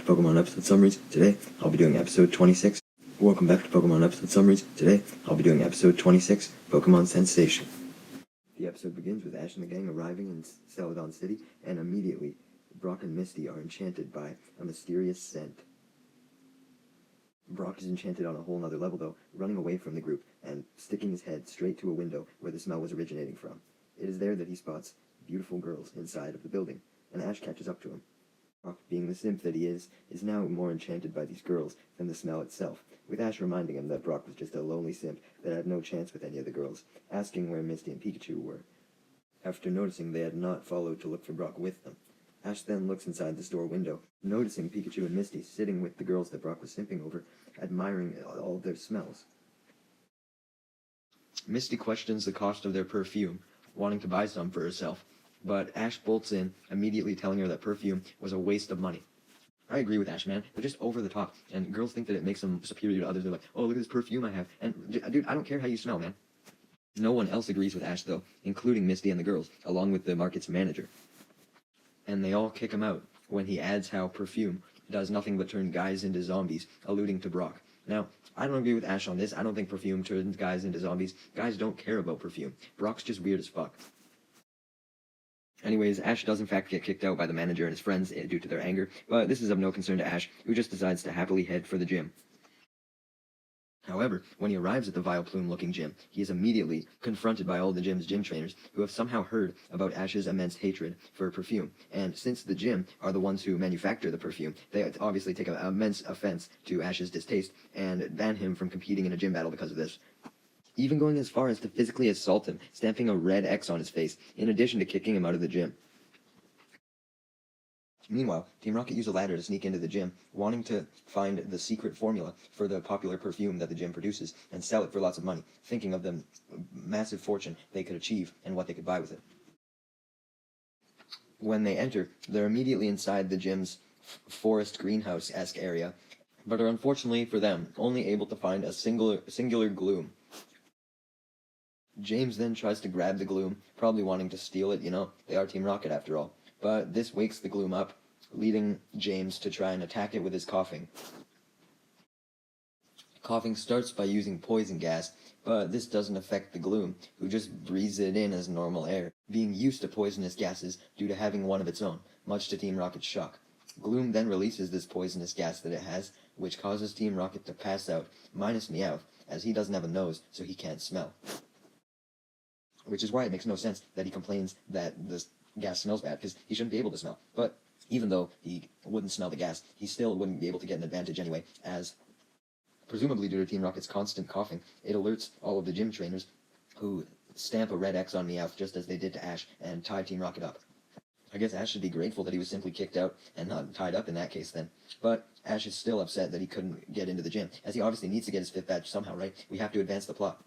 to Pokemon Episode Summaries. Today, I'll be doing Episode 26. Welcome back to Pokemon Episode Summaries. Today, I'll be doing Episode 26, Pokemon Sensation. The episode begins with Ash and the gang arriving in Celadon City, and immediately, Brock and Misty are enchanted by a mysterious scent. Brock is enchanted on a whole nother level, though, running away from the group and sticking his head straight to a window where the smell was originating from. It is there that he spots beautiful girls inside of the building, and Ash catches up to him. Brock, being the simp that he is now more enchanted by these girls than the smell itself, with Ash reminding him that Brock was just a lonely simp that had no chance with any of the girls, asking where Misty and Pikachu were. After noticing they had not followed to look for Brock with them, Ash then looks inside the store window, noticing Pikachu and Misty sitting with the girls that Brock was simping over, admiring all of their smells. Misty questions the cost of their perfume, wanting to buy some for herself, but Ash bolts in, immediately telling her that perfume was a waste of money. I agree with Ash, man. They're just over the top, and girls think that it makes them superior to others. They're like, oh, look at this perfume I have. And, dude, I don't care how you smell, man. No one else agrees with Ash, though, including Misty and the girls, along with the market's manager. And they all kick him out when he adds how perfume does nothing but turn guys into zombies, alluding to Brock. Now, I don't agree with Ash on this. I don't think perfume turns guys into zombies. Guys don't care about perfume. Brock's just weird as fuck. Anyways, Ash does in fact get kicked out by the manager and his friends due to their anger, but this is of no concern to Ash, who just decides to happily head for the gym. However, when he arrives at the Vileplume-looking gym, he is immediately confronted by all the gym's gym trainers, who have somehow heard about Ash's immense hatred for perfume, and since the gym are the ones who manufacture the perfume, they obviously take an immense offense to Ash's distaste, and ban him from competing in a gym battle because of this. Even going as far as to physically assault him, stamping a red X on his face, in addition to kicking him out of the gym. Meanwhile, Team Rocket use a ladder to sneak into the gym, wanting to find the secret formula for the popular perfume that the gym produces, and sell it for lots of money, thinking of the massive fortune they could achieve and what they could buy with it. When they enter, they're immediately inside the gym's forest greenhouse-esque area, but are unfortunately for them only able to find a singular gloom. James then tries to grab the gloom, probably wanting to steal it, they are Team Rocket after all. But this wakes the gloom up, leading James to try and attack it with his coughing. Coughing starts by using poison gas, but this doesn't affect the gloom, who just breathes it in as normal air, being used to poisonous gases due to having one of its own, much to Team Rocket's shock. Gloom then releases this poisonous gas that it has, which causes Team Rocket to pass out, minus Meowth, as he doesn't have a nose, so he can't smell. Which is why it makes no sense that he complains that this gas smells bad, because he shouldn't be able to smell. But even though he wouldn't smell the gas, he still wouldn't be able to get an advantage anyway, as presumably due to Team Rocket's constant coughing, it alerts all of the gym trainers, who stamp a red X on Meowth just as they did to Ash, and tie Team Rocket up. I guess Ash should be grateful that he was simply kicked out and not tied up in that case then. But Ash is still upset that he couldn't get into the gym, as he obviously needs to get his 5th badge somehow, right? We have to advance the plot.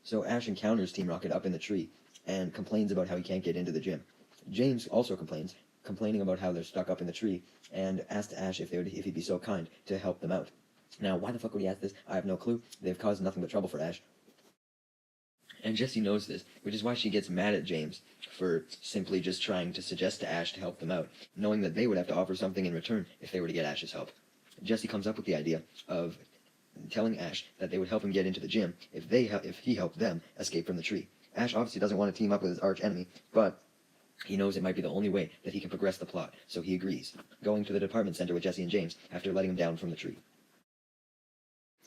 So Ash encounters Team Rocket up in the tree, and complains about how he can't get into the gym. James also complains, complaining about how they're stuck up in the tree, and asks Ash if he'd be so kind to help them out. Now, why the fuck would he ask this? I have no clue. They've caused nothing but trouble for Ash. And Jessie knows this, which is why she gets mad at James for simply just trying to suggest to Ash to help them out, knowing that they would have to offer something in return if they were to get Ash's help. Jessie comes up with the idea of telling Ash that they would help him get into the gym if he helped them escape from the tree. Ash obviously doesn't want to team up with his arch enemy, but he knows it might be the only way that he can progress the plot, so he agrees, going to the department center with Jessie and James after letting him down from the tree.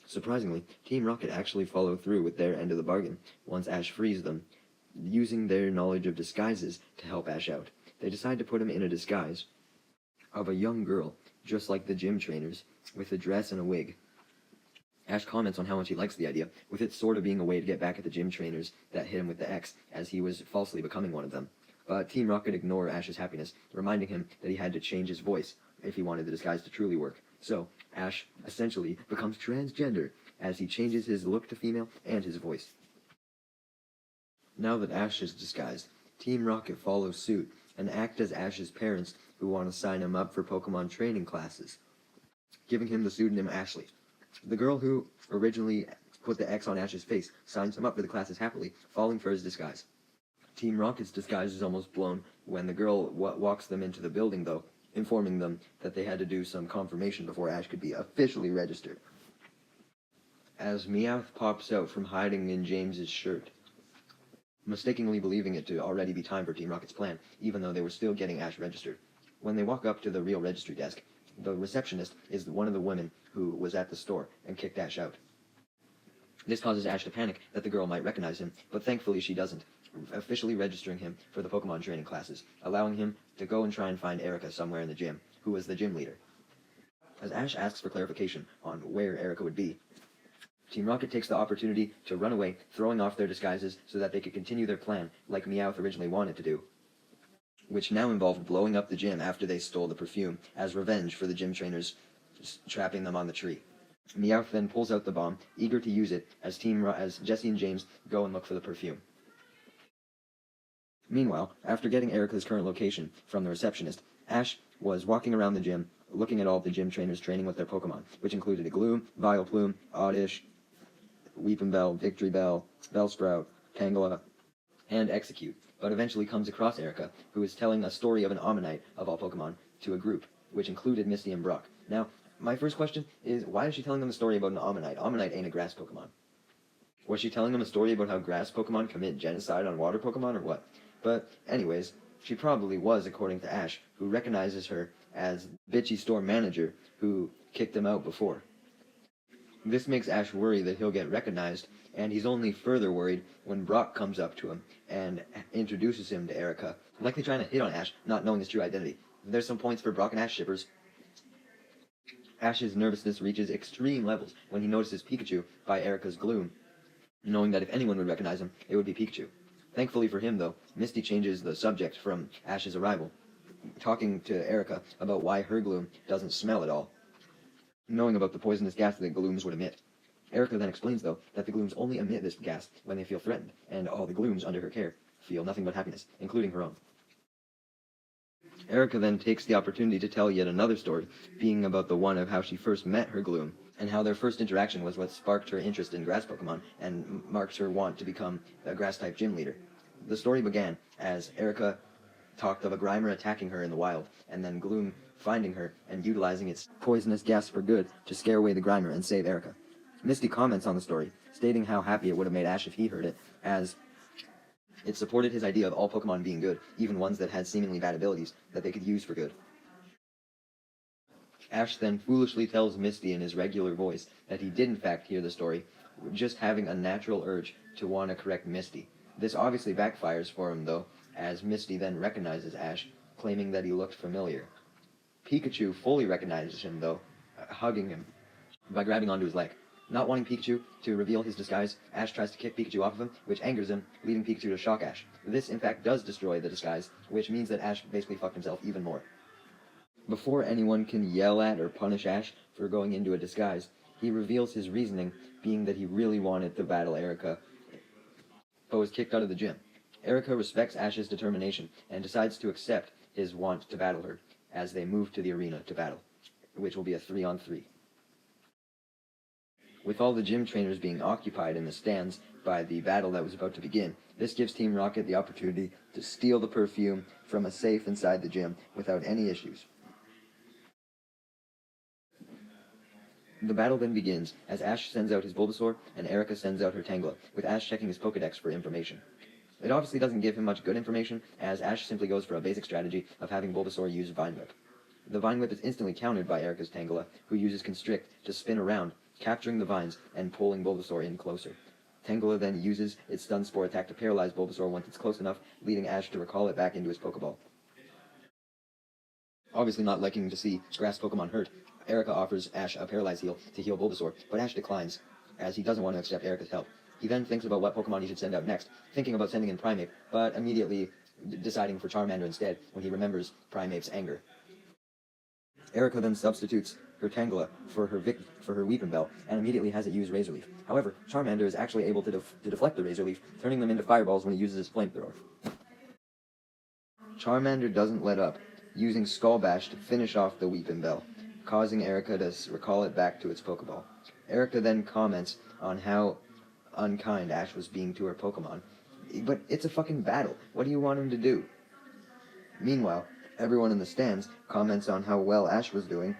Surprisingly, Team Rocket actually follow through with their end of the bargain once Ash frees them, using their knowledge of disguises to help Ash out. They decide to put him in a disguise of a young girl, just like the gym trainers, with a dress and a wig. Ash comments on how much he likes the idea, with it sort of being a way to get back at the gym trainers that hit him with the X, as he was falsely becoming one of them. But Team Rocket ignore Ash's happiness, reminding him that he had to change his voice if he wanted the disguise to truly work. So, Ash essentially becomes transgender, as he changes his look to female and his voice. Now that Ash is disguised, Team Rocket follows suit, and act as Ash's parents who want to sign him up for Pokemon training classes, giving him the pseudonym Ashley. The girl who originally put the X on Ash's face signs him up for the classes happily, falling for his disguise. Team Rocket's disguise is almost blown when the girl walks them into the building, though, informing them that they had to do some confirmation before Ash could be officially registered. As Meowth pops out from hiding in James's shirt, mistakenly believing it to already be time for Team Rocket's plan, even though they were still getting Ash registered. When they walk up to the real registry desk, the receptionist is one of the women who was at the store and kicked Ash out. This causes Ash to panic that the girl might recognize him, but thankfully she doesn't, officially registering him for the Pokemon training classes, allowing him to go and try and find Erica somewhere in the gym, who was the gym leader. As Ash asks for clarification on where Erica would be, Team Rocket takes the opportunity to run away, throwing off their disguises so that they could continue their plan like Meowth originally wanted to do, which now involved blowing up the gym after they stole the perfume, as revenge for the gym trainers trapping them on the tree. Meowth then pulls out the bomb, eager to use it as Jessie and James go and look for the perfume. Meanwhile, after getting Erica's current location from the receptionist, Ash was walking around the gym, looking at all the gym trainers training with their Pokemon, which included a Gloom, Vileplume, Oddish, Weepinbell, Victory Bell, Bellsprout, Tangela, and Execute, but eventually comes across Erica, who is telling a story of an Ammonite of all Pokemon to a group, which included Misty and Brock. Now, my first question is, why is she telling them a story about an Ammonite? Ammonite ain't a grass Pokemon. Was she telling them a story about how grass Pokemon commit genocide on water Pokemon, or what? But, anyways, she probably was, according to Ash, who recognizes her as bitchy store manager who kicked him out before. This makes Ash worry that he'll get recognized, and he's only further worried when Brock comes up to him and introduces him to Erica, likely trying to hit on Ash, not knowing his true identity. There's some points for Brock and Ash shippers. Ash's nervousness reaches extreme levels when he notices Pikachu by Erica's gloom, knowing that if anyone would recognize him, it would be Pikachu. Thankfully for him, though, Misty changes the subject from Ash's arrival, talking to Erica about why her gloom doesn't smell at all, knowing about the poisonous gas that glooms would emit. Erica then explains, though, that the glooms only emit this gas when they feel threatened, and all the glooms under her care feel nothing but happiness, including her own. Erica then takes the opportunity to tell yet another story, being about the one of how she first met her gloom, and how their first interaction was what sparked her interest in grass Pokemon and marked her want to become a grass-type gym leader. The story began as Erica talked of a Grimer attacking her in the wild, and then Gloom finding her and utilizing its poisonous gas for good to scare away the Grimer and save Erica. Misty comments on the story, stating how happy it would have made Ash if he heard it, as it supported his idea of all Pokemon being good, even ones that had seemingly bad abilities that they could use for good. Ash then foolishly tells Misty in his regular voice that he did in fact hear the story, just having a natural urge to want to correct Misty. This obviously backfires for him, though, as Misty then recognizes Ash, claiming that he looked familiar. Pikachu fully recognizes him, though, hugging him by grabbing onto his leg. Not wanting Pikachu to reveal his disguise, Ash tries to kick Pikachu off of him, which angers him, leading Pikachu to shock Ash. This, in fact, does destroy the disguise, which means that Ash basically fucked himself even more. Before anyone can yell at or punish Ash for going into a disguise, he reveals his reasoning, being that he really wanted to battle Erica, but was kicked out of the gym. Erica respects Ash's determination and decides to accept his want to battle her as they move to the arena to battle, which will be a 3-on-3. With all the gym trainers being occupied in the stands by the battle that was about to begin, this gives Team Rocket the opportunity to steal the perfume from a safe inside the gym without any issues. The battle then begins as Ash sends out his Bulbasaur and Erica sends out her Tangela, with Ash checking his Pokedex for information. It obviously doesn't give him much good information, as Ash simply goes for a basic strategy of having Bulbasaur use Vine Whip. The Vine Whip is instantly countered by Erica's Tangela, who uses Constrict to spin around, capturing the vines and pulling Bulbasaur in closer. Tangela then uses its Stun Spore attack to paralyze Bulbasaur once it's close enough, leading Ash to recall it back into his Pokeball. Obviously not liking to see grass Pokemon hurt, Erica offers Ash a Paralyze Heal to heal Bulbasaur, but Ash declines, as he doesn't want to accept Erica's help. He then thinks about what Pokemon he should send out next, thinking about sending in Primeape, but immediately deciding for Charmander instead when he remembers Primeape's anger. Erica then substitutes her Tangela for her Weepinbell, and immediately has it use Razor Leaf. However, Charmander is actually able to deflect the Razor Leaf, turning them into fireballs when he uses his Flamethrower. Charmander doesn't let up, using Skull Bash to finish off the Weepinbell, causing Erica to recall it back to its Pokeball. Erica then comments on how unkind Ash was being to her Pokemon. But it's a fucking battle. What do you want him to do? Meanwhile, Everyone in the stands comments on how well Ash was doing,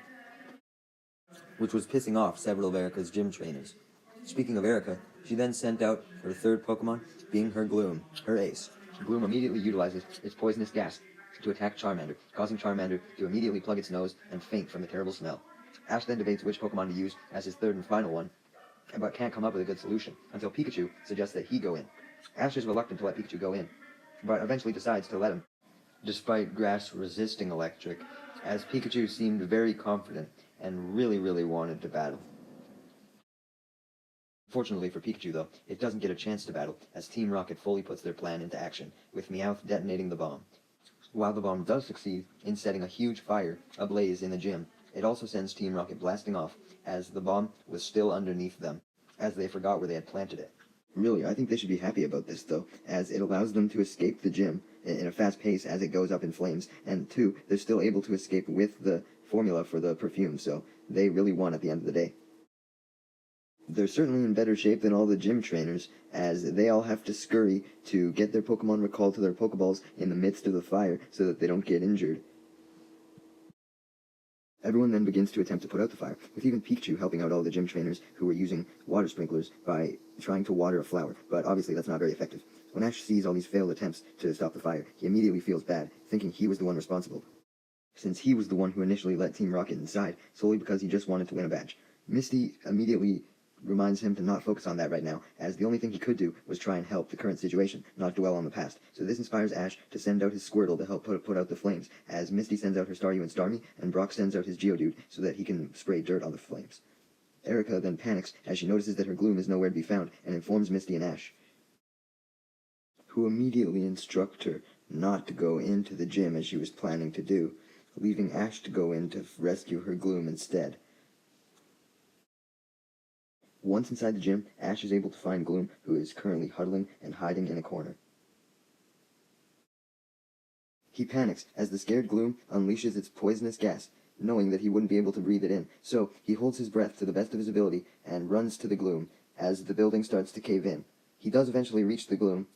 which was pissing off several of Erica's gym trainers. Speaking of Erica, she then sent out her third Pokemon, being her Gloom, her ace. Gloom immediately utilizes its poisonous gas to attack Charmander, causing Charmander to immediately plug its nose and faint from the terrible smell. Ash then debates which Pokemon to use as his third and final one, but can't come up with a good solution, until Pikachu suggests that he go in. Ash is reluctant to let Pikachu go in, but eventually decides to let him, despite Grass resisting electric, as Pikachu seemed very confident and really wanted to battle. Fortunately for Pikachu, though, it doesn't get a chance to battle, as Team Rocket fully puts their plan into action, with Meowth detonating the bomb. While the bomb does succeed in setting a huge fire ablaze in the gym, it also sends Team Rocket blasting off, as the bomb was still underneath them, as they forgot where they had planted it. Really, I think they should be happy about this, though, as it allows them to escape the gym in a fast pace as it goes up in flames, and two, they're still able to escape with the formula for the perfume, so they really won at the end of the day. They're certainly in better shape than all the gym trainers, as they all have to scurry to get their Pokemon recalled to their Pokeballs in the midst of the fire so that they don't get injured. Everyone then begins to attempt to put out the fire, with even Pikachu helping out all the gym trainers who were using water sprinklers by trying to water a flower, but obviously that's not very effective. When Ash sees all these failed attempts to stop the fire, he immediately feels bad, thinking he was the one responsible, since he was the one who initially let Team Rocket inside, solely because he just wanted to win a badge. Misty immediately reminds him to not focus on that right now, as the only thing he could do was try and help the current situation, not dwell on the past. So this inspires Ash to send out his Squirtle to help put out the flames, as Misty sends out her Staryu and Starmie, and Brock sends out his Geodude so that he can spray dirt on the flames. Erica then panics as she notices that her Gloom is nowhere to be found, and informs Misty and Ash, who immediately instruct her not to go into the gym as she was planning to do, leaving Ash to go in to rescue her Gloom instead. Once inside the gym, Ash is able to find Gloom, who is currently huddling and hiding in a corner. He panics as the scared Gloom unleashes its poisonous gas, knowing that he wouldn't be able to breathe it in, so he holds his breath to the best of his ability and runs to the Gloom as the building starts to cave in. He does eventually reach the Gloom,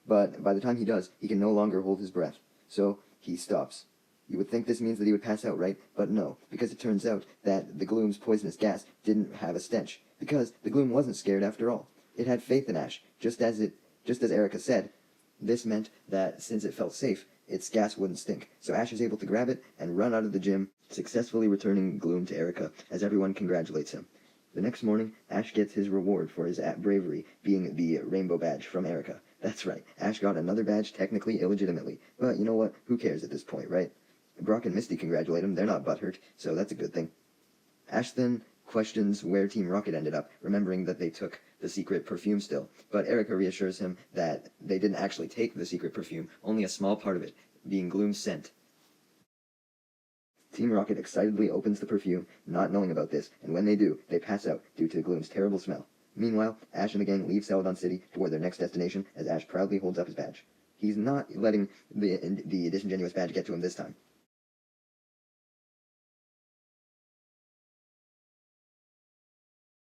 but by the time he does, he can no longer hold his breath, so he stops. You would think this means that he would pass out, right? But no, because it turns out that the Gloom's poisonous gas didn't have a stench, because the Gloom wasn't scared after all. It had faith in Ash, just as Erica said. This meant that since it felt safe, its gas wouldn't stink, so Ash is able to grab it and run out of the gym, successfully returning Gloom to Erica, as everyone congratulates him. The next morning, Ash gets his reward for his bravery, being the rainbow badge from Erica. That's right, Ash got another badge technically illegitimately, but you know what, who cares at this point, right? Brock and Misty congratulate him, they're not butthurt, so that's a good thing. Ash then questions where Team Rocket ended up, remembering that they took the secret perfume still, but Erica reassures him that they didn't actually take the secret perfume, only a small part of it, being Gloom's scent. Team Rocket excitedly opens the perfume, not knowing about this, and when they do, they pass out due to Gloom's terrible smell. Meanwhile, Ash and the gang leave Celadon City toward their next destination, as Ash proudly holds up his badge. He's not letting the disingenuous badge get to him this time.